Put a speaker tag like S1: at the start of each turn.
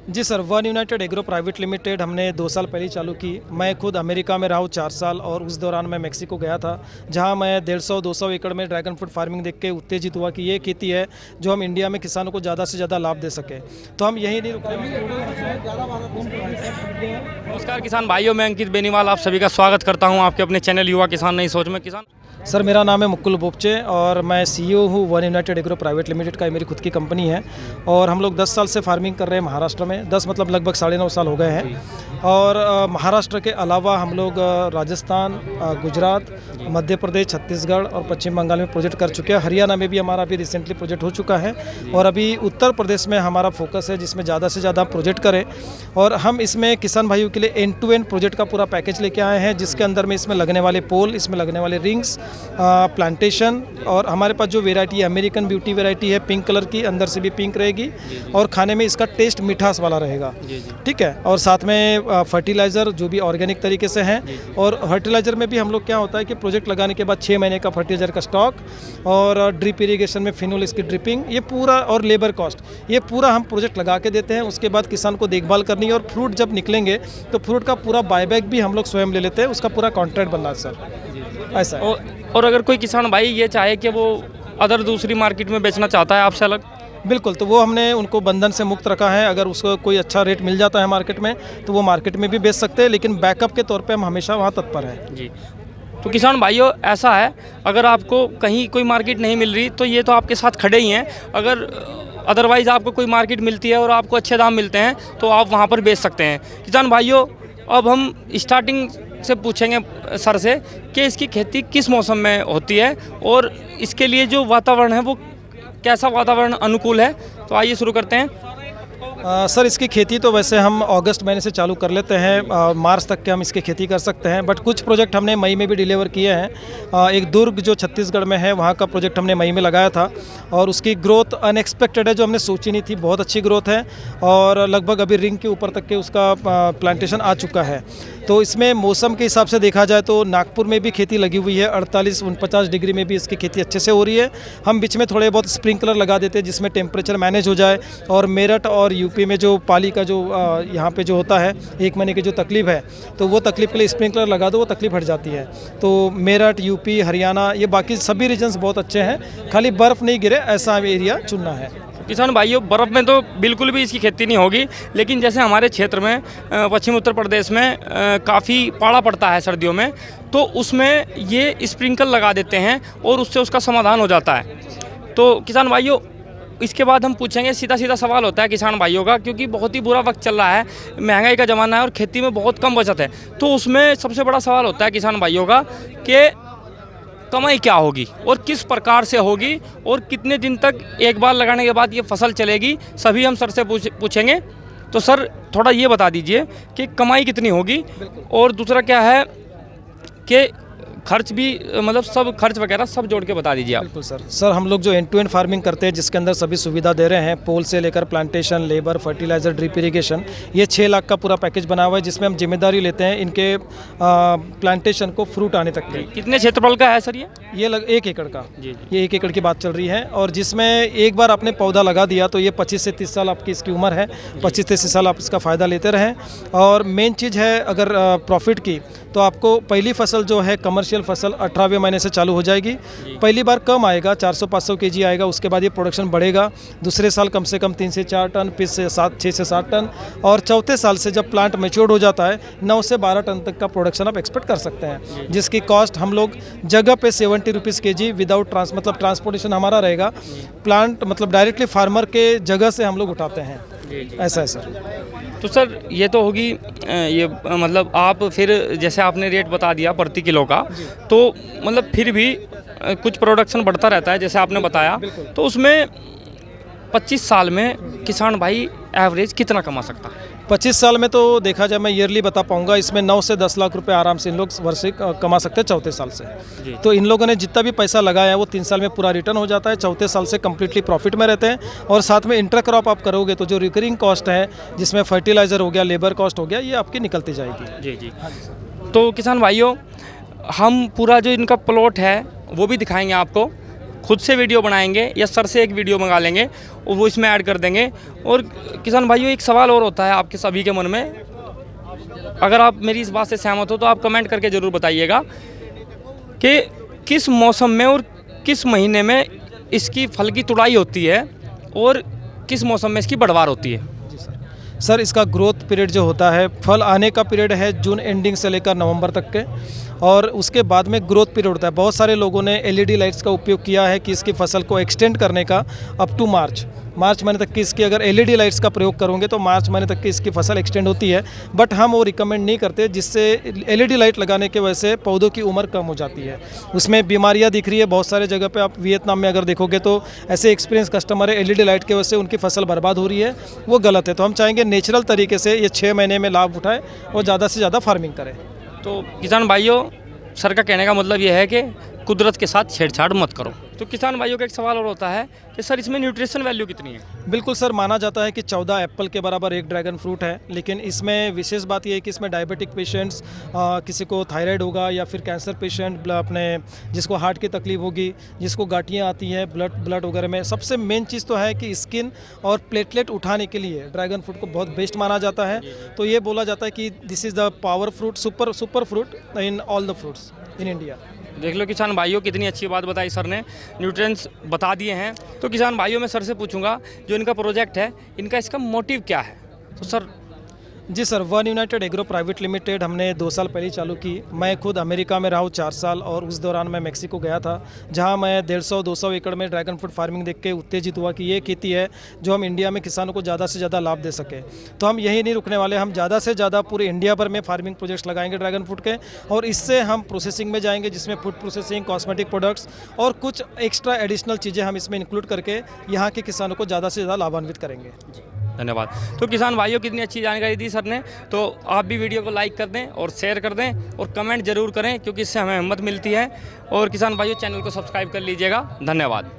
S1: जी sir, one united agro private limited हमने 2 साल पहले ही चालू की। मैं खुद अमेरिका में रहा हूँ 4 साल और उस दौरान मैं मेक्सिको गया था, जहाँ मैं 150-200 एकड़ में ड्रैगन फ्रूट फार्मिंग देख के उत्तेजित हुआ कि ये खेती है जो हम इंडिया में किसानों को ज़्यादा से ज़्यादा लाभ दे सके। तो हम यही नहीं रुके।
S2: नमस्कार किसान भाइयों, मैं अंकित बेनीवाल आप सभी का स्वागत करता हूं आपके अपने चैनल युवा किसान नई सोच में। किसान
S1: सर, मेरा नाम है मुकुल बोपचे और मैं सीईओ हूँ one united agro private limited का। मेरी खुद की कंपनी है और हम लोग 10 साल से फार्मिंग कर रहे हैं महाराष्ट्र में। 10 मतलब लगभग 9.5 साल हो गए हैं। और महाराष्ट्र के अलावा हम लोग राजस्थान, गुजरात, मध्य प्रदेश, छत्तीसगढ़ और पश्चिम बंगाल में प्रोजेक्ट कर चुके हैं। हरियाणा में भी हमारा अभी रिसेंटली प्रोजेक्ट हो चुका है और अभी उत्तर प्रदेश में हमारा फोकस है जिसमें ज़्यादा से ज़्यादा प्रोजेक्ट करें। और हम इसमें किसान भाइयों के लिए एंड टू एंड प्रोजेक्ट का पूरा पैकेज लेके आए हैं, जिसके अंदर में इसमें लगने वाले पोल, इसमें लगने वाले रिंग्स, प्लांटेशन और हमारे पास जो वेराइटी है अमेरिकन ब्यूटी वेराइटी है पिंक कलर की, अंदर से भी पिंक रहेगी और खाने में इसका टेस्ट मिठास वाला रहेगा। ठीक है। और साथ में फर्टिलाइज़र जो भी ऑर्गेनिक तरीके से हैं। और फर्टिलाइज़र में भी हम लोग क्या होता है कि प्रोजेक्ट लगाने के बाद 6 महीने का फर्टिलाइज़र का स्टॉक और ड्रिप इरीगेशन में फिनोल इसकी ड्रिपिंग, ये पूरा और लेबर कॉस्ट, ये पूरा हम प्रोजेक्ट लगा के देते हैं। उसके बाद किसान को देखभाल करनी है और फ्रूट जब निकलेंगे तो फ्रूट का पूरा बायबैक भी हम लोग स्वयं ले लेते हैं। उसका पूरा कॉन्ट्रैक्ट बन रहा है सर, ऐसा है।
S2: और अगर कोई किसान भाई ये चाहे कि वो अदर दूसरी मार्केट में बेचना चाहता है आपसे अलग,
S1: बिल्कुल, तो वो हमने उनको बंधन से मुक्त रखा है। अगर उसको कोई अच्छा रेट मिल जाता है मार्केट में तो वो मार्केट में भी बेच सकते हैं, लेकिन बैकअप के तौर पे हम हमेशा वहाँ तत्पर हैं।
S2: जी। तो किसान भाइयों ऐसा है, अगर आपको कहीं कोई मार्केट नहीं मिल रही तो ये तो आपके साथ खड़े ही हैं। अगर अदरवाइज़ आपको कोई मार्केट मिलती है और आपको अच्छे दाम मिलते हैं तो आप वहाँ पर बेच सकते हैं। किसान भाइयों, अब हम स्टार्टिंग से पूछेंगे सर से कि इसकी खेती किस मौसम में होती है और इसके लिए जो वातावरण है वो कैसा वातावरण अनुकूल है। तो आइए शुरू करते हैं।
S1: सर, इसकी खेती तो वैसे हम अगस्त महीने से चालू कर लेते हैं, मार्च तक के हम इसकी खेती कर सकते हैं। बट कुछ प्रोजेक्ट हमने मई में भी डिलीवर किए हैं। एक दुर्ग जो छत्तीसगढ़ में है वहाँ का प्रोजेक्ट हमने मई में लगाया था और उसकी ग्रोथ अनएक्सपेक्टेड है, जो हमने सोची नहीं थी। बहुत अच्छी ग्रोथ है और लगभग अभी रिंग के ऊपर तक के उसका प्लांटेशन आ चुका है। तो इसमें मौसम के हिसाब से देखा जाए तो नागपुर में भी खेती लगी हुई है, 48-49 डिग्री में भी इसकी खेती अच्छे से हो रही है। हम बीच में थोड़े बहुत स्प्रिंकलर लगा देते हैं जिसमें टेम्परेचर मैनेज हो जाए। और मेरठ और यूपी में जो पाली का जो यहाँ पे जो होता है 1 महीने की जो तकलीफ है, तो वो तकलीफ के लिए स्प्रिंकलर लगा दो, वो तकलीफ हट जाती है। तो मेरठ, यूपी, हरियाणा, ये बाकी सभी रीजन्स बहुत अच्छे हैं। खाली बर्फ़ नहीं गिरे ऐसा एरिया चुनना है।
S2: किसान भाइयों, बर्फ़ में तो बिल्कुल भी इसकी खेती नहीं होगी, लेकिन जैसे हमारे क्षेत्र में पश्चिम उत्तर प्रदेश में काफ़ी पाला पड़ता है सर्दियों में, तो उसमें ये स्प्रिंकल लगा देते हैं और उससे उसका समाधान हो जाता है। तो किसान भाइयों, इसके बाद हम पूछेंगे, सीधा सीधा सवाल होता है किसान भाइयों का, क्योंकि बहुत ही बुरा वक्त चल रहा है, महंगाई का ज़माना है और खेती में बहुत कम बचत है। तो उसमें सबसे बड़ा सवाल होता है किसान भाइयों का कि कमाई क्या होगी और किस प्रकार से होगी और कितने दिन तक एक बार लगाने के बाद ये फसल चलेगी, सभी हम सर से पूछेंगे। तो सर थोड़ा ये बता दीजिए कि कमाई कितनी होगी और दूसरा क्या है कि खर्च भी, मतलब सब खर्च वगैरह सब जोड़ के बता दीजिए आप।
S1: बिल्कुल सर, हम लोग जो एंड टू एंड फार्मिंग करते हैं जिसके अंदर सभी सुविधा दे रहे हैं, पोल से लेकर plantation, labour, fertiliser, drip irrigation, ये 6 लाख का पूरा पैकेज बना हुआ है, जिसमें हम जिम्मेदारी लेते हैं इनके प्लांटेशन को फ्रूट आने तक की।
S2: कितने क्षेत्रफल का है सर ये?
S1: 1 एकड़ का। ये 1 एकड़ की बात चल रही है और जिसमें एक बार आपने पौधा लगा दिया तो ये 25 से 30 साल आपकी इसकी उम्र है। 25 से 30 साल आप इसका फ़ायदा लेते रहें। और मेन चीज़ है अगर प्रॉफिट की, तो आपको पहली फसल जो है कमर्शियल फसल 18वें महीने से चालू हो जाएगी। पहली बार कम आएगा, 400-500 केजी आएगा, उसके बाद ये प्रोडक्शन बढ़ेगा। दूसरे साल कम से कम 3 से 4 टन, फिर से 6 से 7 टन और चौथे साल से जब प्लांट मैच्योर्ड हो जाता है 9 से 12 टन तक का प्रोडक्शन आप एक्सपेक्ट कर सकते हैं, जिसकी कॉस्ट हम लोग जगह पे 70 रुपीज़ केजी विदाउट मतलब ट्रांसपोर्टेशन हमारा रहेगा। प्लांट मतलब डायरेक्टली फार्मर के जगह से हम लोग उठाते हैं, ऐसा है सर।
S2: तो सर ये तो होगी ये मतलब आप फिर जैसे आपने रेट बता दिया प्रति किलो का, तो मतलब फिर भी कुछ प्रोडक्शन बढ़ता रहता है जैसे आपने बताया, तो उसमें 25 साल में किसान भाई एवरेज कितना कमा सकता है?
S1: 25 साल में तो देखा जाए, मैं ईयरली बता पाऊंगा, इसमें 9 से 10 लाख रुपए आराम से इन लोग वर्षिक कमा सकते हैं चौथे साल से। तो इन लोगों ने जितना भी पैसा लगाया है वो 3 साल में पूरा रिटर्न हो जाता है, चौथे साल से कम्प्लीटली प्रॉफिट में रहते हैं। और साथ में इंटर क्रॉप आप करोगे तो जो रिकरिंग कॉस्ट है, जिसमें फर्टिलाइज़र हो गया, लेबर कॉस्ट हो गया, ये आपकी निकलती जाएगी।
S2: जी। तो किसान भाइयों, हम पूरा जो इनका प्लॉट है वो भी दिखाएंगे आपको खुद से वीडियो बनाएंगे या सर से एक वीडियो मंगा लेंगे और वो इसमें ऐड कर देंगे। और किसान भाइयों, एक सवाल और होता है आपके सभी के मन में, अगर आप मेरी इस बात से सहमत हो तो आप कमेंट करके ज़रूर बताइएगा कि किस मौसम में और किस महीने में इसकी फल की तुड़ाई होती है और किस मौसम में इसकी बढ़वार होती है।
S1: सर, इसका ग्रोथ पीरियड जो होता है, फल आने का पीरियड है जून एंडिंग से लेकर नवंबर तक के, और उसके बाद में ग्रोथ पीरियड होता है। बहुत सारे लोगों ने एलईडी लाइट्स का उपयोग किया है कि इसकी फसल को एक्सटेंड करने का अप टू मार्च महीने तक की इसकी अगर एलईडी लाइट्स का प्रयोग करोगे तो मार्च महीने तक की इसकी फसल एक्सटेंड होती है। बट हम वो रिकमेंड नहीं करते, जिससे एलईडी लाइट लगाने की वजह से पौधों की उम्र कम हो जाती है, उसमें बीमारियां दिख रही है बहुत सारे जगह पे। आप वियतनाम में अगर देखोगे तो ऐसे एक्सपीरियंस कस्टमर है, एलईडी लाइट की वजह से उनकी फसल बर्बाद हो रही है, वो गलत है। तो हम चाहेंगे नेचुरल तरीके से ये 6 महीने में लाभ उठाएं और ज़्यादा से ज़्यादा फार्मिंग करें।
S2: तो किसान भाइयों, सर का कहने का मतलब यह है कि कुदरत के साथ छेड़छाड़ मत करो। तो किसान भाइयों का एक सवाल और होता है कि सर इसमें न्यूट्रिशन वैल्यू कितनी है?
S1: बिल्कुल सर, माना जाता है कि 14 एप्पल के बराबर एक ड्रैगन फ्रूट है, लेकिन इसमें विशेष बात यह है कि इसमें डायबिटिक पेशेंट्स, किसी को थायराइड होगा या फिर कैंसर पेशेंट, अपने जिसको हार्ट की तकलीफ होगी, जिसको गांठियाँ आती हैं ब्लड वगैरह में, सबसे मेन चीज़ तो है कि स्किन और प्लेटलेट उठाने के लिए ड्रैगन फ्रूट को बहुत बेस्ट माना जाता है। तो ये बोला जाता है कि this is the power fruit, super fruit in all the fruits in India.
S2: देख लो किसान भाइयों, कितनी अच्छी बात बताई सर ने, न्यूट्रिएंट्स बता दिए हैं। तो किसान भाइयों, मैं सर से पूछूंगा, जो इनका प्रोजेक्ट है, इनका इसका मोटिव क्या है? तो सर।
S1: जी sir, one united agro private limited हमने 2 साल पहले चालू की। मैं खुद अमेरिका में रहा हूँ 4 साल, और उस दौरान मैं मेक्सिको गया था, जहाँ मैं 150-200 एकड़ में ड्रैगन फ्रूट फार्मिंग देख के उत्तेजित हुआ कि ये खेती है जो हम इंडिया में किसानों को ज़्यादा से ज़्यादा लाभ दे सके। तो हम यही नहीं रुकने वाले, हम ज़्यादा से ज़्यादा पूरे इंडिया भर में फार्मिंग प्रोजेक्ट्स लगाएंगे ड्रैगन फ्रूट के, और इससे हम प्रोसेसिंग में जाएंगे, जिसमें फूड प्रोसेसिंग, कॉस्मेटिक प्रोडक्ट्स और कुछ एक्स्ट्रा एडिशनल चीज़ें हम इसमें इंक्लूड करके यहाँ के किसानों को ज़्यादा से ज़्यादा लाभान्वित करेंगे।
S2: धन्यवाद। तो किसान भाइयों, कितनी अच्छी जानकारी दी सर ने। तो आप भी वीडियो को लाइक कर दें और शेयर कर दें और कमेंट जरूर करें, क्योंकि इससे हमें हिम्मत मिलती है। और किसान भाइयों, चैनल को सब्सक्राइब कर लीजिएगा। धन्यवाद।